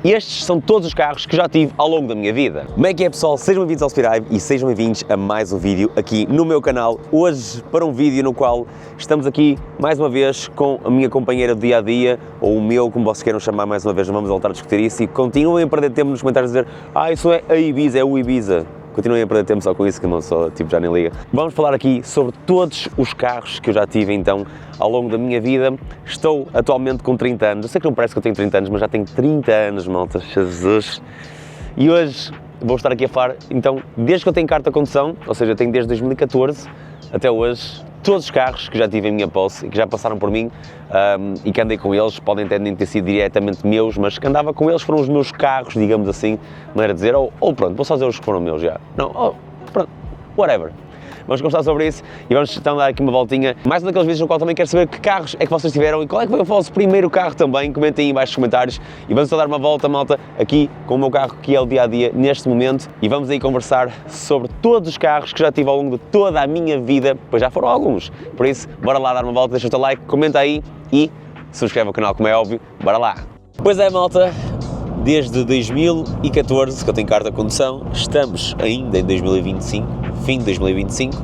estes são todos os carros que já tive ao longo da minha vida. Como é que é, pessoal? Sejam bem-vindos ao Speedrive e sejam bem-vindos a mais um vídeo aqui no meu canal. Hoje para um vídeo no qual estamos aqui mais uma vez com a minha companheira do dia-a-dia, ou o meu, como vocês queiram chamar mais uma vez, não vamos voltar a discutir isso, e continuem a perder tempo nos comentários a dizer isso é a Ibiza, é o Ibiza. Continuem a perder tempo só com isso, que não só, já nem liga. Vamos falar aqui sobre todos os carros que eu já tive, então, ao longo da minha vida. Estou atualmente com 30 anos. Eu sei que não parece que eu tenho 30 anos, mas já tenho 30 anos, malta. Jesus! E hoje vou estar aqui a falar, então, desde que eu tenho carta de condução, ou seja, eu tenho desde 2014 até hoje, todos os carros que já tive em minha posse e que já passaram por mim e que andei com eles, podem até nem ter sido diretamente meus, mas que andava com eles, foram os meus carros, digamos assim, não era dizer, ou pronto, vou só dizer os que foram meus já. Não, pronto, whatever. Vamos conversar sobre isso e vamos então dar aqui uma voltinha, mais um daqueles vídeos no qual também quero saber que carros é que vocês tiveram e qual é que foi o vosso primeiro carro também. Comentem aí em baixo nos comentários e vamos só dar uma volta, malta, aqui com o meu carro que é o dia-a-dia neste momento, e vamos aí conversar sobre todos os carros que já tive ao longo de toda a minha vida, pois já foram alguns. Por isso, bora lá dar uma volta, deixa o teu like, comenta aí e subscreve o canal, como é óbvio, bora lá. Pois é, malta, desde 2014 que eu tenho carta de condução, estamos ainda em 2025, fim de 2025,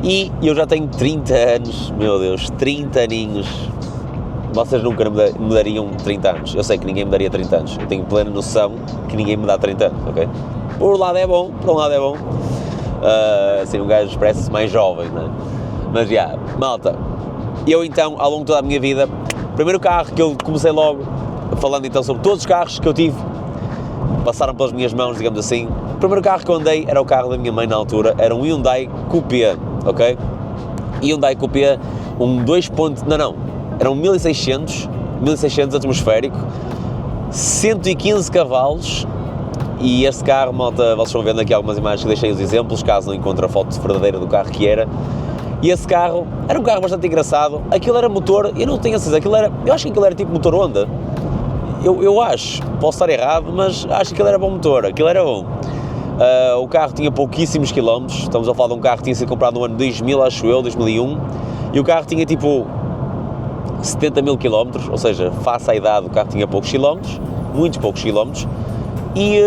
e eu já tenho 30 anos, meu Deus, 30 aninhos. Vocês nunca me dariam 30 anos, eu sei que ninguém me daria 30 anos, eu tenho plena noção que ninguém me dá 30 anos, ok? Por um lado é bom, assim um gajo parece mais jovem, não é? Mas já, malta, eu então, ao longo de toda a minha vida, o primeiro carro que eu comecei logo, falando então sobre todos os carros que eu tive, passaram pelas minhas mãos, digamos assim. O primeiro carro que eu andei era o carro da minha mãe na altura, era um Hyundai Coupé, ok? Hyundai Coupé, era um 1600 atmosférico, 115 cavalos, e este carro, malta, vocês vão vendo aqui algumas imagens que deixei os exemplos, caso não encontrem a foto verdadeira do carro que era. E esse carro, era um carro bastante engraçado, aquilo era motor, eu não tenho a certeza, eu acho que aquilo era tipo motor Honda. Eu acho, posso estar errado, mas acho que aquilo era bom motor, aquilo era bom. O carro tinha pouquíssimos quilómetros, estamos a falar de um carro que tinha sido comprado no ano 2000, acho eu, 2001, e o carro tinha tipo 70 mil quilómetros, ou seja, face à idade o carro tinha poucos quilómetros, muitos poucos quilómetros, e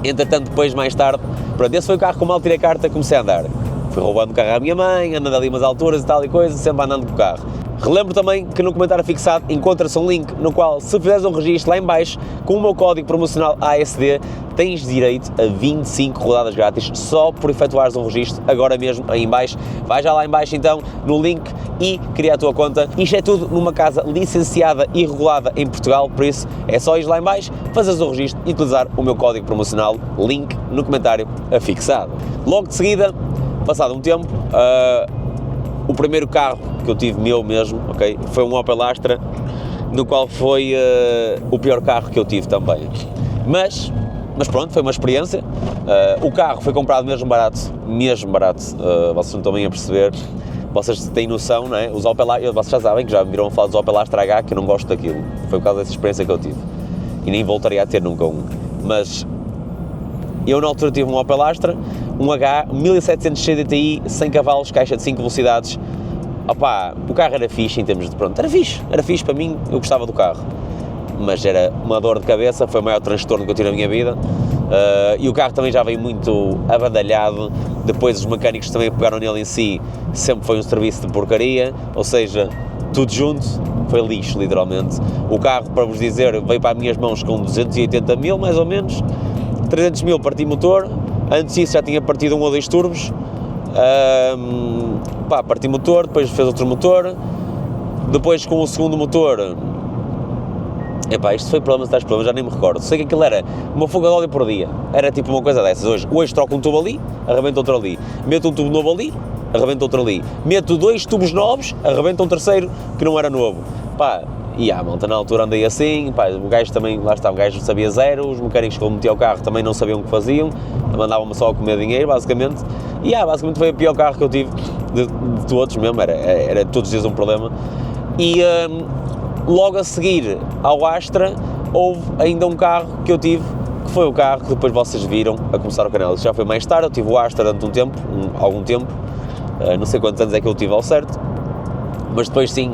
entretanto depois, mais tarde, pronto, esse foi o carro que eu mal tirei a carta, comecei a andar. Fui roubando o carro à minha mãe, andando ali umas alturas e tal e coisa, sempre andando com o carro. Relembro também que no comentário fixado encontra-se um link no qual, se fizeres um registro lá em baixo, com o meu código promocional ASD, tens direito a 25 rodadas grátis, só por efetuares um registro, agora mesmo aí em baixo. Vai já lá em baixo então, no link, e cria a tua conta. Isto é tudo numa casa licenciada e regulada em Portugal, por isso é só ir lá em baixo, fazeres o registro e utilizar o meu código promocional, link no comentário afixado. Logo de seguida, passado um tempo, o primeiro carro que eu tive meu mesmo, ok, foi um Opel Astra, no qual foi o pior carro que eu tive também. Mas pronto, foi uma experiência. O carro foi comprado mesmo barato, vocês não estão bem a perceber, vocês têm noção, não é? Os Opel Astra, vocês já sabem que já me viram falar dos Opel Astra H, que eu não gosto daquilo, foi por causa dessa experiência que eu tive, e nem voltaria a ter nunca um, mas eu na altura tive um Opel Astra, um H, 1700 CDTI, 100 cavalos, caixa de 5 velocidades. Opá, o carro era fixe em termos de, pronto, era fixe para mim, eu gostava do carro, mas era uma dor de cabeça, foi o maior transtorno que eu tive na minha vida, e o carro também já veio muito abandalhado, depois os mecânicos também pegaram nele em si, sempre foi um serviço de porcaria, ou seja, tudo junto, foi lixo literalmente. O carro, para vos dizer, veio para as minhas mãos com 280 mil mais ou menos, 300 mil parti motor, antes disso já tinha partido 1 ou 2 turbos, parti motor, depois fez outro motor, depois com o segundo motor, isto foi problemas atrás de problemas, já nem me recordo, sei que aquilo era uma fuga de óleo por dia, era tipo uma coisa dessas, hoje troco um tubo ali, arrebento outro ali, meto um tubo novo ali, arrebento outro ali, meto 2 tubos novos, arrebento um terceiro que não era novo, e a malta na altura andei assim, o gajo também, lá está, o gajo sabia zero, os mecânicos que eu metia o carro também não sabiam o que faziam, mandavam-me só a comer dinheiro, basicamente, e basicamente foi o pior carro que eu tive de todos mesmo, era todos os dias um problema, e logo a seguir ao Astra, houve ainda um carro que eu tive, que foi o carro que depois vocês viram a começar o canal, isso já foi mais tarde, eu tive o Astra durante algum tempo, não sei quantos anos é que eu tive ao certo, mas depois sim,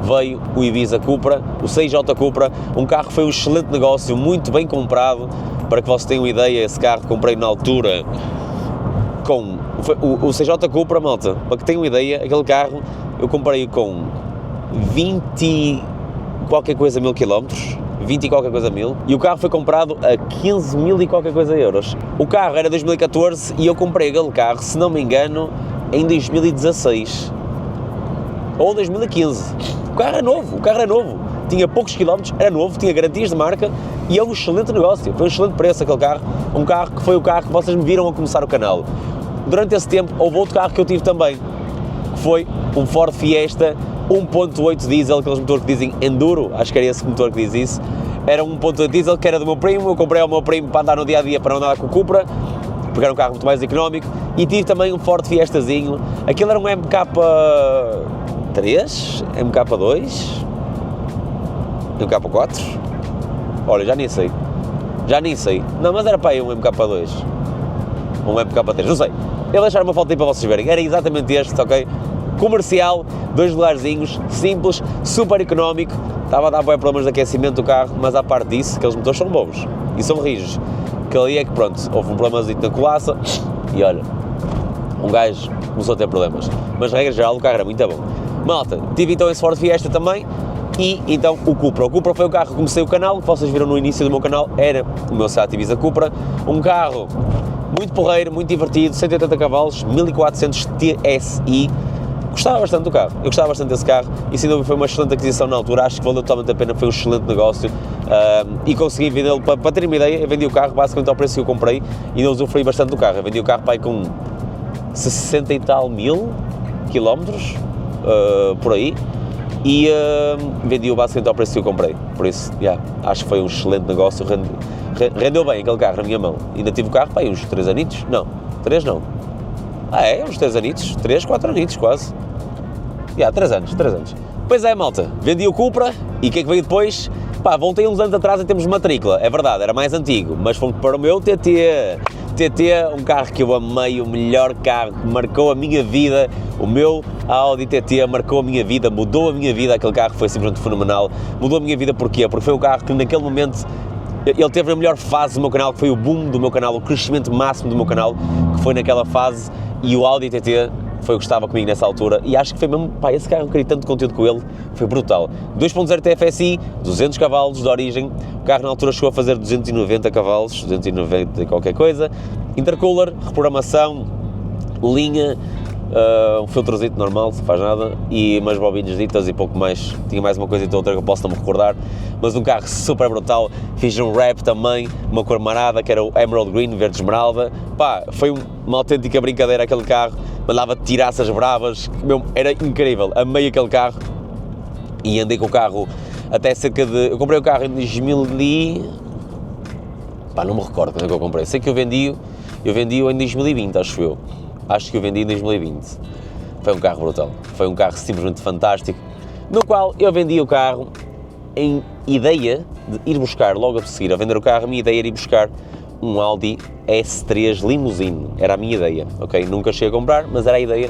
veio o Ibiza Cupra, o 6J Cupra, um carro que foi um excelente negócio, muito bem comprado. Para que vocês tenham ideia, esse carro comprei na altura com o 6J Cupra, malta, para que tenham ideia, aquele carro eu comprei com 20 qualquer coisa mil quilómetros, 20 e qualquer coisa mil, e o carro foi comprado a 15 mil e qualquer coisa euros. O carro era 2014 e eu comprei aquele carro, se não me engano, em 2016 ou 2015. O carro é novo, tinha poucos quilómetros, era novo, tinha garantias de marca e é um excelente negócio, foi um excelente preço aquele carro, um carro que foi o carro que vocês me viram a começar o canal. Durante esse tempo houve outro carro que eu tive também, que foi um Ford Fiesta 1.8 diesel, aqueles motores que dizem Enduro, acho que era esse motor que diz isso, era um 1.8 diesel que era do meu primo, eu comprei ao meu primo para andar no dia-a-dia, para não andar com o Cupra, porque era um carro muito mais económico, e tive também um Ford Fiestazinho, aquilo era um MK3, MK2, MK4, olha, já nem sei, não, mas era para aí um MK2, um MK3, não sei, eu vou deixar uma foto aí para vocês verem, era exatamente este, ok? Comercial, 2 lugarzinhos, simples, super económico, estava a dar bem problemas de aquecimento do carro, mas à parte disso, aqueles motores são bons e são rijos, que ali é que pronto, houve um problemazinho na colaça e olha, um gajo começou a ter problemas, mas regra geral o carro era muito bom. Malta, tive então esse Ford Fiesta também e então o Cupra foi o carro que comecei o canal, que vocês viram no início do meu canal, era o meu Seat Ibiza Cupra, um carro muito porreiro, muito divertido, 180 cavalos, 1400 TSI. Gostava bastante do carro, eu gostava bastante desse carro e sem dúvida foi uma excelente aquisição na altura, acho que valeu totalmente a pena, foi um excelente negócio e consegui vendê-lo, para terem uma ideia, eu vendi o carro basicamente ao preço que eu comprei e não usufruí bastante do carro, eu vendi o carro para aí com 60 e tal mil quilómetros, por aí, e vendi-o basicamente ao preço que eu comprei, por isso, acho que foi um excelente negócio, rendeu bem aquele carro na minha mão, ainda tive o carro para aí uns 3 anitos, não, 3 não. Uns 3 anitos, 3, 4 anitos quase. 3 anos. Pois é, malta, vendi o Cupra e o que é que veio depois? Voltei uns anos atrás em termos de matrícula, é verdade, era mais antigo, mas fomos para o meu TT, um carro que eu amei, o melhor carro, que marcou a minha vida, o meu Audi TT marcou a minha vida, mudou a minha vida, aquele carro foi simplesmente fenomenal, mudou a minha vida porquê? Porque foi o carro que naquele momento, ele teve a melhor fase do meu canal, que foi o boom do meu canal, o crescimento máximo do meu canal, que foi naquela fase. E o Audi TT foi o que estava comigo nessa altura e acho que foi mesmo, esse carro eu queria tanto conteúdo com ele, foi brutal. 2.0 TFSI, 200 cavalos de origem, o carro na altura chegou a fazer 290 cavalos, 290 e qualquer coisa, intercooler, reprogramação, linha, um filtrozito normal, não faz nada, e umas bobinhas ditas e pouco mais, tinha mais uma coisa e outra que eu posso não me recordar, mas um carro super brutal, fiz um wrap também, uma cor marada, que era o Emerald Green, verde esmeralda, foi uma autêntica brincadeira aquele carro, mandava tiraças bravas, era incrível, amei aquele carro, e andei com o carro até cerca de, eu comprei o carro em 2000 e, não me recordo quando é que eu comprei, sei que eu vendi-o em 2020, acho que eu vendi em 2020, foi um carro brutal, foi um carro simplesmente fantástico, no qual eu vendi o carro em ideia de ir buscar, logo a seguir a vender o carro, a minha ideia era ir buscar um Audi S3 Limousine, era a minha ideia, ok? Nunca cheguei a comprar, mas era a ideia,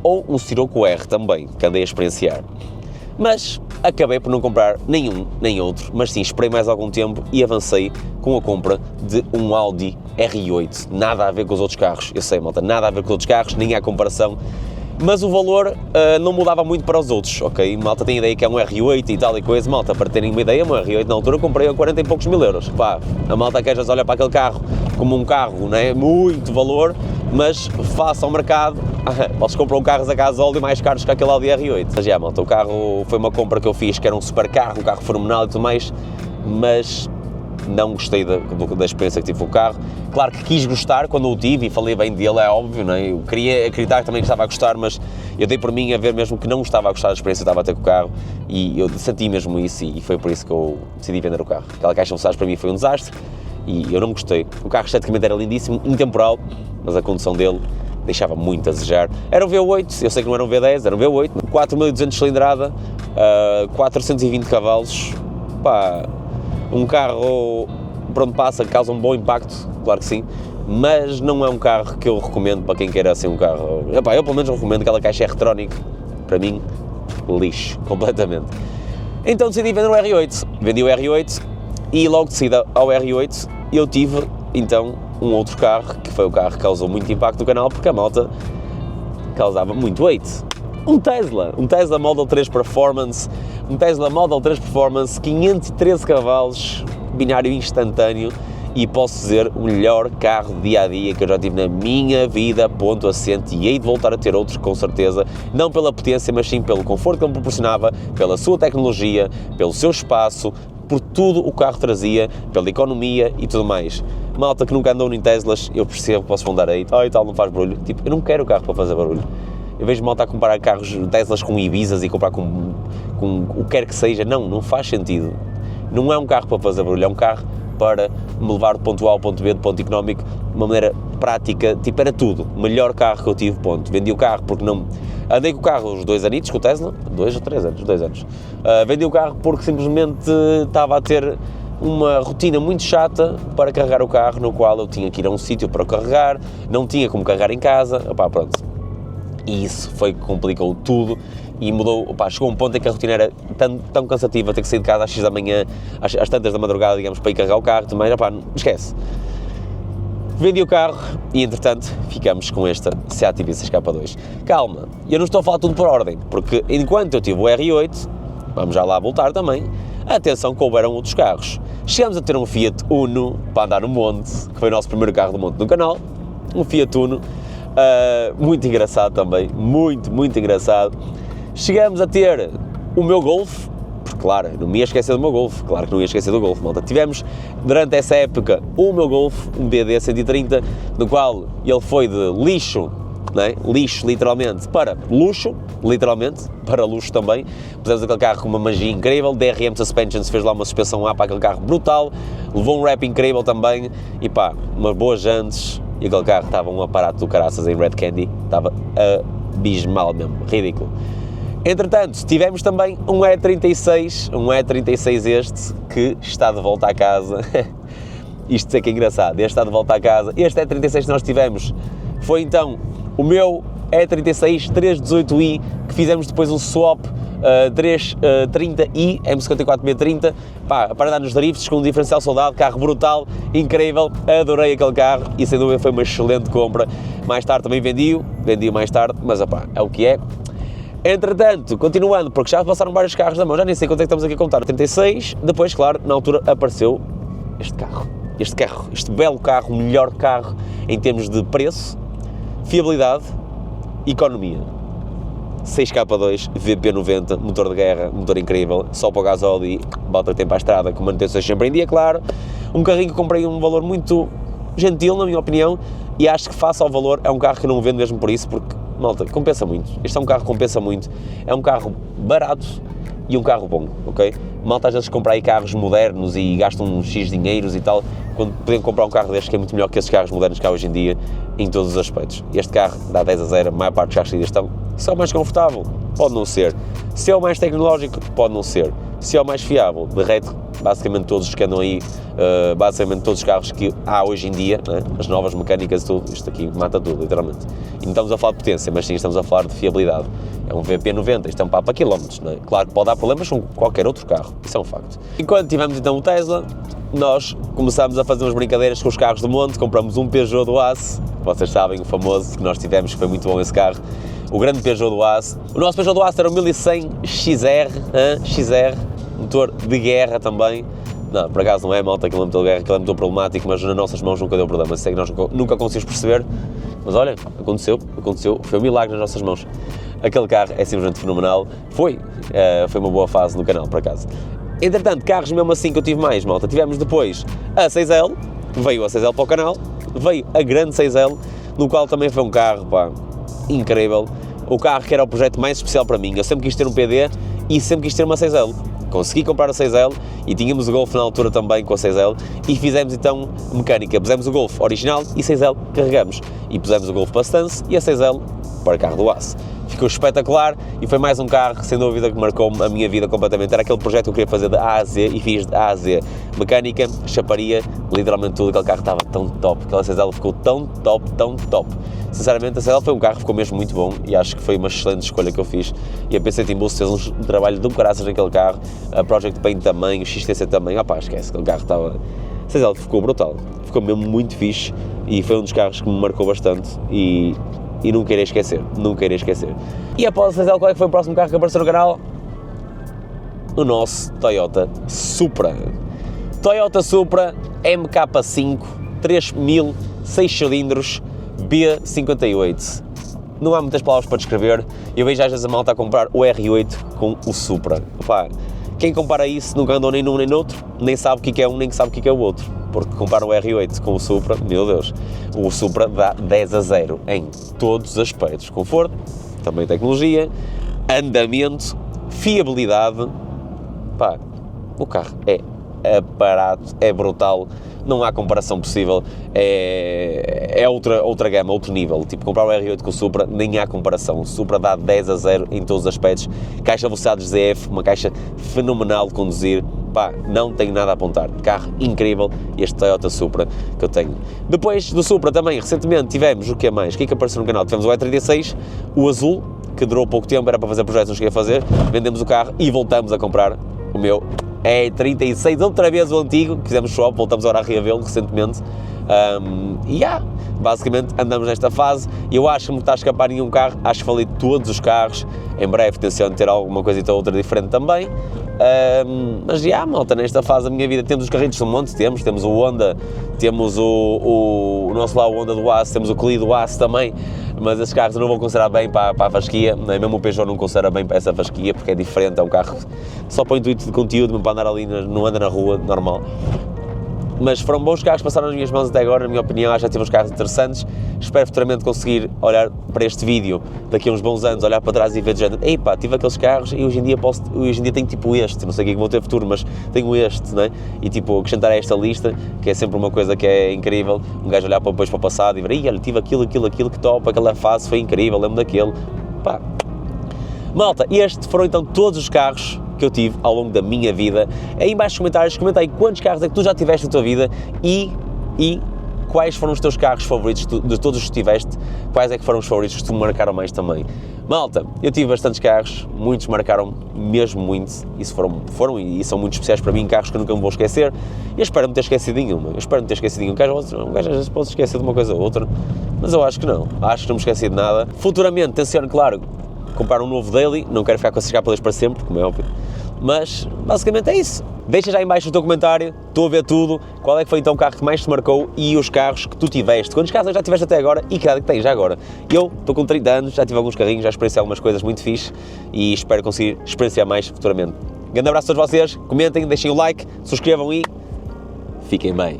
ou um Scirocco R também, que andei a experienciar, mas acabei por não comprar nenhum, nem outro, mas sim, esperei mais algum tempo e avancei com a compra de um Audi R8, nada a ver com os outros carros, eu sei, malta, nada a ver com os outros carros, nem há comparação, mas o valor não mudava muito para os outros, ok? Malta tem ideia que é um R8 e tal e coisa, malta, para terem uma ideia, um R8 na altura comprei a 40 e poucos mil euros, a malta que às vezes olha para aquele carro como um carro, não é? Muito valor, mas face ao mercado, vocês compram carros a gasóleo mais caros que aquele Audi R8. Mas malta, o carro foi uma compra que eu fiz, que era um super carro, um carro fenomenal e tudo mais, mas não gostei da experiência que tive com o carro. Claro que quis gostar quando o tive e falei bem dele, é óbvio, não é? Eu queria acreditar também que estava a gostar, mas eu dei por mim a ver mesmo que não estava a gostar da experiência que estava a ter com o carro e eu senti mesmo isso e foi por isso que eu decidi vender o carro. Aquela caixa de velocidades para mim foi um desastre e eu não gostei. O carro esteticamente era lindíssimo, intemporal, mas a condução dele deixava muito a desejar. Era um V8, eu sei que não era um V10, era um V8, 4.200 cilindrada, 420 cavalos, um carro por onde passa causa um bom impacto, claro que sim, mas não é um carro que eu recomendo para quem queira assim um carro. Eu pelo menos recomendo aquela caixa R-Tronic, para mim lixo, completamente. Então decidi vender o R8, vendi o R8 e logo de seguida ao R8 eu tive então um outro carro, que foi o carro que causou muito impacto no canal, porque a malta causava muito weight. Um Tesla Model 3 Performance, 513 cavalos, binário instantâneo, e posso dizer, o melhor carro de dia-a-dia que eu já tive na minha vida, ponto assente, e hei de voltar a ter outros com certeza, não pela potência, mas sim pelo conforto que ele me proporcionava, pela sua tecnologia, pelo seu espaço, por tudo o carro trazia, pela economia e tudo mais. Malta que nunca andou em Teslas, eu percebo que posso mandar aí, e tal, não faz barulho, tipo, eu não quero o carro para fazer barulho. Eu vejo malta a comparar carros Teslas com Ibizas e comprar com o que quer que seja, não faz sentido. Não é um carro para fazer barulho, é um carro para me levar do ponto A ao ponto B, do ponto económico, de uma maneira prática, tipo, era tudo. O melhor carro que eu tive, ponto. Vendi o carro porque não... Andei com o carro uns 2 anitos, com o Tesla, 2 ou 3 anos, 2 anos. Vendi o carro porque simplesmente estava a ter uma rotina muito chata para carregar o carro, no qual eu tinha que ir a um sítio para o carregar, não tinha como carregar em casa, opá, pronto. E isso foi que complicou tudo e mudou, opá, chegou a um ponto em que a rotina era tão cansativa, ter que sair de casa às 6 da manhã, às tantas da madrugada, digamos, para ir carregar o carro, também, opá, esquece. Vendi o carro e, entretanto, ficamos com esta Seat Ibiza SK2. Calma, eu não estou a falar tudo por ordem, porque enquanto eu tive o R8, vamos já lá voltar também, atenção que houveram outros carros. Chegamos a ter um Fiat Uno para andar no monte, que foi o nosso primeiro carro do monte no canal, um Fiat Uno, muito engraçado também, muito engraçado. Chegamos a ter o meu Golf, porque claro, não me ia esquecer do meu Golf, claro que não ia esquecer do Golf, malta. Tivemos durante essa época o meu Golf, um BD 130, no qual ele foi de lixo, não é? Lixo literalmente para luxo, também. Pusemos aquele carro com uma magia incrível, DRM Suspensions fez lá uma suspensão A para aquele carro brutal, levou um wrap incrível também, e pá, umas boas jantes, e aquele carro estava um aparato do caraças em Red Candy, estava abismal mesmo, ridículo. Entretanto, tivemos também um E36 este, que está de volta à casa. Isto é que é engraçado, este está de volta à casa. Este E36 que nós tivemos foi então o meu E36 318i, que fizemos depois um swap 330i, M54-630, pá, para dar nos drifts com um diferencial soldado, carro brutal, incrível, adorei aquele carro e sem dúvida foi uma excelente compra. Mais tarde também vendi-o mais tarde, mas opá, é o que é. Entretanto, continuando, porque já passaram vários carros da mão, já nem sei quanto é que estamos aqui a contar, 36, depois, claro, na altura apareceu este belo carro, o melhor carro em termos de preço, fiabilidade, economia. 6K2, VP90, motor de guerra, motor incrível, só para o gasóleo e bota tempo à estrada, com manutenções sempre em dia, claro. Um carrinho que comprei um valor muito gentil, na minha opinião, e acho que face ao valor é um carro que não vendo mesmo por isso, porque, malta, compensa muito. Este é um carro que compensa muito, é um carro barato e um carro bom, ok? Malta às vezes compra aí carros modernos e gastam uns X dinheiros e tal, quando podem comprar um carro deste que é muito melhor que esses carros modernos que há hoje em dia, em todos os aspectos. Este carro dá 10-0, a maior parte dos carros que estão. Se é o mais confortável, pode não ser. Se é o mais tecnológico, pode não ser. Se é o mais fiável, derrete basicamente todos os que andam aí, basicamente todos os carros que há hoje em dia, né? As novas mecânicas e tudo, isto aqui mata tudo, literalmente. E não estamos a falar de potência, mas sim estamos a falar de fiabilidade. É um VP90, isto é um papo a quilómetros, não é? Claro que pode dar problemas com qualquer outro carro, isso é um facto. Enquanto tivemos então o Tesla, nós começámos a fazer umas brincadeiras com os carros do monte, compramos um Peugeot do Aço, vocês sabem, o famoso que nós tivemos, que foi muito bom esse carro, o grande Peugeot do Aço. O nosso Peugeot do Aço era o 1100 XR, motor de guerra também. Não, por acaso não é, malta, aquele motor de guerra, aquele motor problemático, mas nas nossas mãos nunca deu problema, isso é que nós nunca conseguimos perceber, mas olha, aconteceu, foi um milagre nas nossas mãos. Aquele carro é simplesmente fenomenal, foi uma boa fase no canal, por acaso. Entretanto, carros mesmo assim que eu tive mais, malta, tivemos depois a 6L, veio a 6L para o canal, veio a grande 6L, no qual também foi um carro, pá, incrível, o carro que era o projeto mais especial para mim, eu sempre quis ter um PD e sempre quis ter uma 6L. Consegui comprar a 6L e tínhamos o Golf na altura também com a 6L e fizemos então mecânica, pusemos o Golf original e 6L carregamos e pusemos o Golf para stance e a 6L para carro do Aço. ficou espetacular e foi mais um carro, sem dúvida, que marcou a minha vida completamente. Era aquele projeto que eu queria fazer de A a Z e fiz de A a Z. Mecânica, chaparia, literalmente tudo. Aquele carro estava tão top, aquela CZ foi tão top. Sinceramente, a CZ foi um carro que ficou mesmo muito bom e acho que foi uma excelente escolha que eu fiz. E a PC Team Boost fez um trabalho de caraças naquele carro, a Project Paint também, o XTC também. Opá, esquece, aquele carro estava... A CZ ficou brutal, ficou mesmo muito fixe e foi um dos carros que me marcou bastante e nunca irei esquecer, E após a CZ, qual é que foi o próximo carro que apareceu no canal? O nosso Toyota Supra. Toyota Supra MK5, 3.6 cilindros, B58. Não há muitas palavras para descrever, eu vejo às vezes a malta a comprar o R8 com o Supra. Opa, quem compara isso nunca andou nem num nem noutro, nem sabe o que é um, nem sabe o que é o outro. Porque compara o R8 com o Supra, meu Deus, o Supra dá 10-0 em todos os aspectos. Conforto, também tecnologia, andamento, fiabilidade. Pá, o carro é aparato, é brutal, não há comparação possível, é outra gama, outro nível. Tipo, comprar o R8 com o Supra, nem há comparação. O Supra dá 10-0 em todos os aspectos. Caixa velocidades ZF, uma caixa fenomenal de conduzir. Pá, não tenho nada a apontar. Carro incrível, este Toyota Supra que eu tenho. Depois do Supra também, recentemente tivemos o que é mais? O que é que apareceu no canal? Tivemos o E36, o azul, que durou pouco tempo, era para fazer projetos, não cheguei a fazer. Vendemos o carro e voltamos a comprar o meu E36, outra vez o antigo, que fizemos swap, voltamos agora a reavê-lo recentemente. Basicamente andamos nesta fase e eu acho que me está a escapar nenhum carro, acho que falei todos os carros, em breve tenciono ter alguma coisita ou outra diferente também. Mas malta, nesta fase da minha vida temos os carrinhos do monte, temos o Honda, temos o nosso lá, o Honda do Aço, temos o Clio do Aço também, mas esses carros eu não vou considerar bem para a fasquia, mesmo o Peugeot não considera bem para essa fasquia, porque é diferente, é um carro só para o intuito de conteúdo, para andar ali, não anda na rua, normal. Mas foram bons carros que passaram nas minhas mãos até agora, na minha opinião, acho que já tive uns carros interessantes. Espero futuramente conseguir olhar para este vídeo daqui a uns bons anos, olhar para trás e ver de género, ei pá, tive aqueles carros e hoje em dia tenho tipo este, não sei o que é que vou ter futuro, mas tenho este, não é? E tipo, acrescentar a esta lista, que é sempre uma coisa que é incrível, um gajo olhar depois para o passado e ver, olha, tive aquilo, que top, aquela fase foi incrível, lembro daquele, pá. Malta, estes foram então todos os carros que eu tive ao longo da minha vida. Aí em baixo nos comentários, comenta aí quantos carros é que tu já tiveste na tua vida e quais foram os teus carros favoritos de todos os que tiveste, quais é que foram os favoritos que te marcaram mais também. Malta, eu tive bastantes carros, muitos marcaram mesmo muito, isso foram e são muito especiais para mim, carros que eu nunca me vou esquecer, e eu espero-me ter esquecido nenhuma, Um gajo às vezes pode esquecer de uma coisa ou outra, mas eu acho que não me esqueci de nada. Futuramente tenciono, claro, comprar um novo daily, não quero ficar com esses cápsulas para sempre, como é óbvio, mas basicamente é isso. Deixa já em baixo o teu comentário, estou a ver tudo, qual é que foi então o carro que mais te marcou e os carros que tu tiveste, quantos carros já tiveste até agora e que idade que tens já agora. Eu estou com 30 anos, já tive alguns carrinhos, já experienciei algumas coisas muito fixe e espero conseguir experienciar mais futuramente. Grande abraço a todos vocês, comentem, deixem o like, subscrevam e fiquem bem.